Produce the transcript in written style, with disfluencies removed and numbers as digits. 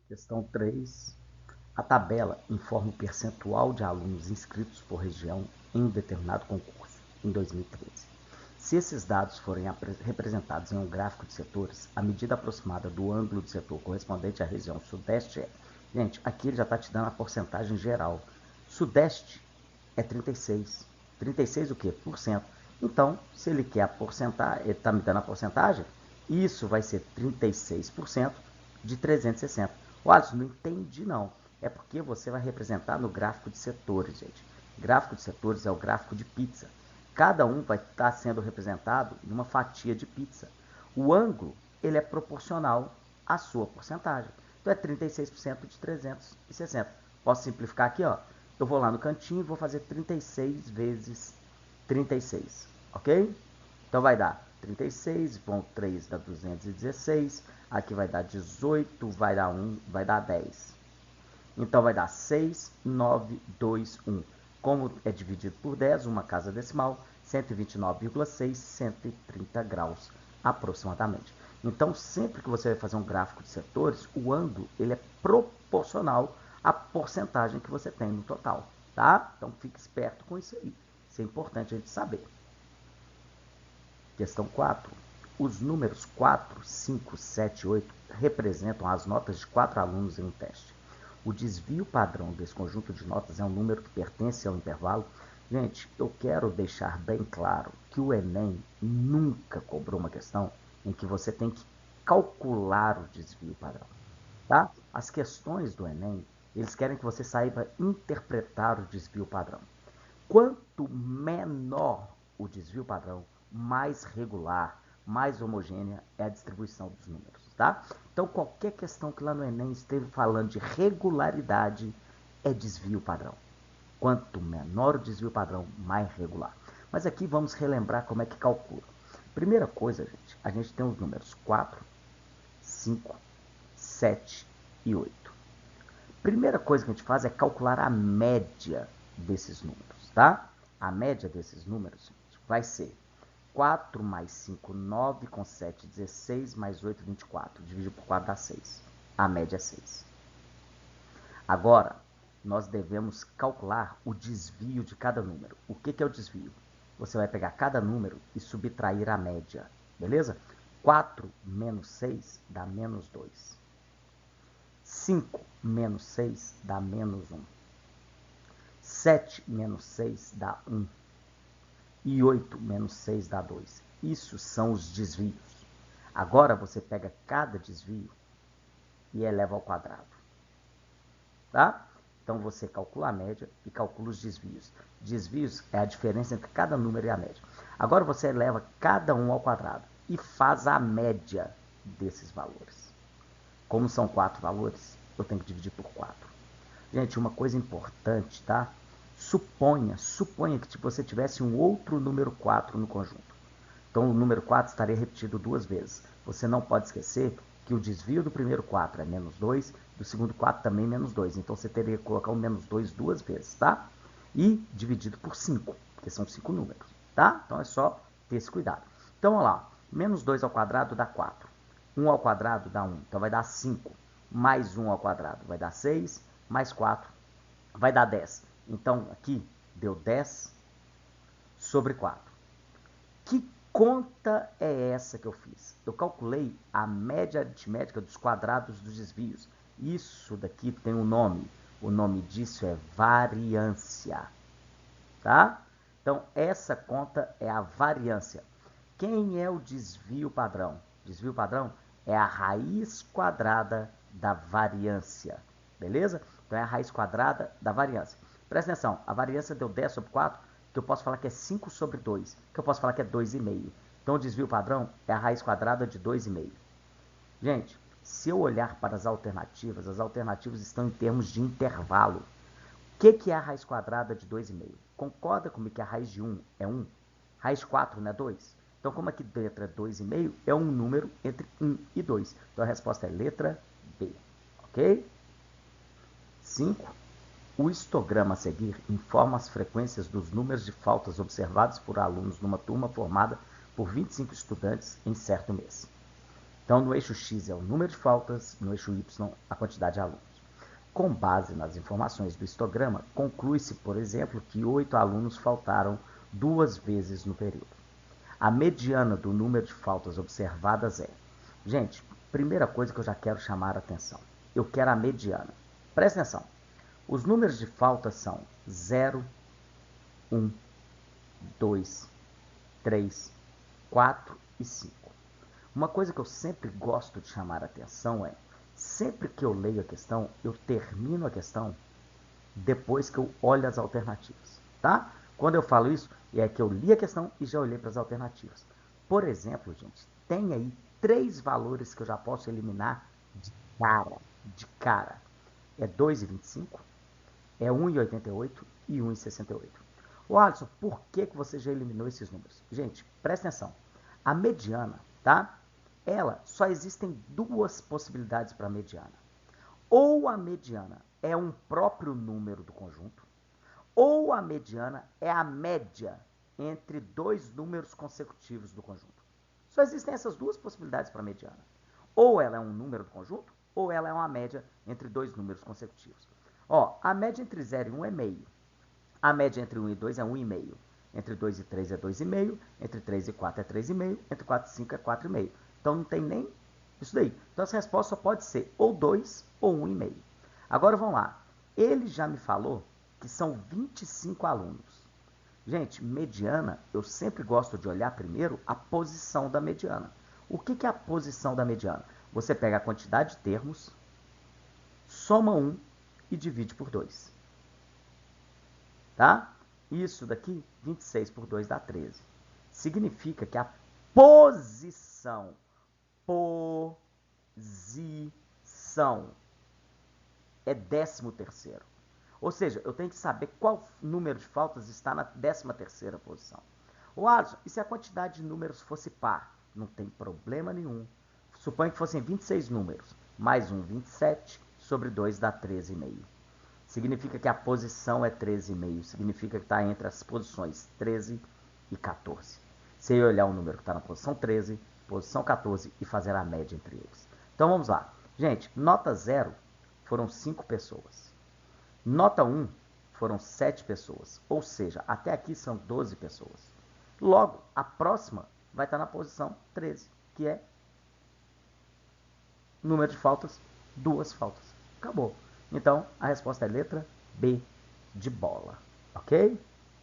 Questão 3. A tabela informa o percentual de alunos inscritos por região em um determinado concurso, em 2013. Se esses dados forem representados em um gráfico de setores, a medida aproximada do ângulo do setor correspondente à região sudeste é... Gente, aqui ele já está te dando a porcentagem geral. Sudeste é 36. 36 o quê? Por cento. Então, se ele quer a porcentagem, ele está me dando a porcentagem, isso vai ser 36% de 360. O Alisson, não entendi não. É porque você vai representar no gráfico de setores, gente. Gráfico de setores é o gráfico de pizza. Cada um vai estar sendo representado em uma fatia de pizza. O ângulo, ele é proporcional à sua porcentagem. Então é 36% de 360. Posso simplificar aqui, ó. Eu vou lá no cantinho e vou fazer 36 vezes 36, ok? Então vai dar 36, vão 3 dá 216, aqui vai dar 18, vai dar 1, vai dar 10. Então vai dar 6, 9, 2, 1. Como é dividido por 10, uma casa decimal, 129,6, 130 graus aproximadamente. Então, sempre que você vai fazer um gráfico de setores, o ângulo ele é proporcional à porcentagem que você tem no total, tá? Então, fique esperto com isso aí. Isso é importante a gente saber. Questão 4. Os números 4, 5, 7 e 8 representam as notas de 4 alunos em um teste. O desvio padrão desse conjunto de notas é um número que pertence ao intervalo. Gente, eu quero deixar bem claro que o Enem nunca cobrou uma questão em que você tem que calcular o desvio padrão. Tá? As questões do Enem, eles querem que você saiba interpretar o desvio padrão. Quanto menor o desvio padrão, mais regular, mais homogênea é a distribuição dos números, tá? Então, qualquer questão que lá no Enem esteja falando de regularidade é desvio padrão. Quanto menor o desvio padrão, mais regular. Mas aqui vamos relembrar como é que calcula. Primeira coisa, gente, a gente tem os números 4, 5, 7 e 8. Primeira coisa que a gente faz é calcular a média desses números, tá? A média desses números vai ser 4 mais 5, 9, com 7, 16, mais 8, 24. Dividido por 4 dá 6. A média é 6. Agora, nós devemos calcular o desvio de cada número. O que é o desvio? Você vai pegar cada número e subtrair a média, beleza? 4 menos 6 dá menos 2. 5 menos 6 dá menos 1. 7 menos 6 dá 1. E 8 menos 6 dá 2. Isso são os desvios. Agora você pega cada desvio e eleva ao quadrado. Tá? Então você calcula a média e calcula os desvios. Desvios é a diferença entre cada número e a média. Agora você eleva cada um ao quadrado e faz a média desses valores. Como são 4 valores, eu tenho que dividir por 4. Gente, uma coisa importante, tá? Suponha que você tivesse um outro número 4 no conjunto. Então, o número 4 estaria repetido 2 vezes. Você não pode esquecer que o desvio do primeiro 4 é menos 2, do segundo 4 também menos 2. Então, você teria que colocar o menos 2 duas vezes, tá? E dividido por 5, porque são 5 números, tá? Então, é só ter esse cuidado. Então, olha lá. Menos 2 ao quadrado dá 4. 1 ao quadrado dá 1. Então, vai dar 5. Mais 1 ao quadrado vai dar 6. Mais 4 vai dar 10. Então, aqui deu 10 sobre 4. Que conta é essa que eu fiz? Eu calculei a média aritmética dos quadrados dos desvios. Isso daqui tem um nome. O nome disso é variância. Tá? Então, essa conta é a variância. Quem é o desvio padrão? Desvio padrão é a raiz quadrada da variância. Beleza? Então, é a raiz quadrada da variância. Presta atenção, a variância deu 10 sobre 4, que eu posso falar que é 5 sobre 2, que eu posso falar que é 2,5. Então, o desvio padrão é a raiz quadrada de 2,5. Gente, se eu olhar para as alternativas estão em termos de intervalo. O que é a raiz quadrada de 2,5? Concorda comigo que a raiz de 1 é 1? Raiz 4 não é 2? Então, como aqui dentro é 2,5, é um número entre 1 e 2. Então, a resposta é letra B. Ok? 5. O histograma a seguir informa as frequências dos números de faltas observados por alunos numa turma formada por 25 estudantes em certo mês. Então, no eixo X é o número de faltas, no eixo Y, a quantidade de alunos. Com base nas informações do histograma, conclui-se, por exemplo, que 8 alunos faltaram 2 vezes no período. A mediana do número de faltas observadas é... Gente, primeira coisa que eu já quero chamar a atenção. Eu quero a mediana. Presta atenção. Os números de faltas são 0, 1, 2, 3, 4 e 5. Uma coisa que eu sempre gosto de chamar a atenção é, sempre que eu leio a questão, eu termino a questão depois que eu olho as alternativas, tá? Quando eu falo isso, é que eu li a questão e já olhei para as alternativas. Por exemplo, gente, tem aí 3 valores que eu já posso eliminar de cara. É 2,25, é 1,88 e 1,68. Ô Alisson, por que você já eliminou esses números? Gente, presta atenção. A mediana, tá? Ela, só existem 2 possibilidades para a mediana. Ou a mediana é um próprio número do conjunto, ou a mediana é a média entre 2 números consecutivos do conjunto. Só existem essas 2 possibilidades para a mediana. Ou ela é um número do conjunto, ou ela é uma média entre 2 números consecutivos. Ó, a média entre 0 e 1 é meio. A média entre 1 e 2 é 1,5. Entre 2 e 3 é 2,5. Entre 3 e 4 é 3,5. Entre 4 e 5 é 4,5. Então não tem nem isso daí. Então essa resposta só pode ser ou 2 ou 1,5. Agora vamos lá. Ele já me falou que são 25 alunos. Gente, mediana, eu sempre gosto de olhar primeiro a posição da mediana. O que é a posição da mediana? Você pega a quantidade de termos, soma 1 e divide por 2. Tá? Isso daqui, 26 por 2 dá 13. Significa que a posição é 13º. Ou seja, eu tenho que saber qual número de faltas está na 13ª posição. Ô Alisson, e se a quantidade de números fosse par? Não tem problema nenhum. Suponha que fossem 26 números, mais um 27, sobre 2 dá 13,5. Significa que a posição é 13,5. Significa que está entre as posições 13 e 14. Você ia olhar o número que está na posição 13, posição 14 e fazer a média entre eles. Então vamos lá. Gente, nota 0 foram 5 pessoas. Nota 1 foram 7 pessoas. Ou seja, até aqui são 12 pessoas. Logo, a próxima vai estar na posição 13, que é número de faltas, 2 faltas. Acabou. Então, a resposta é letra B de bola. Ok?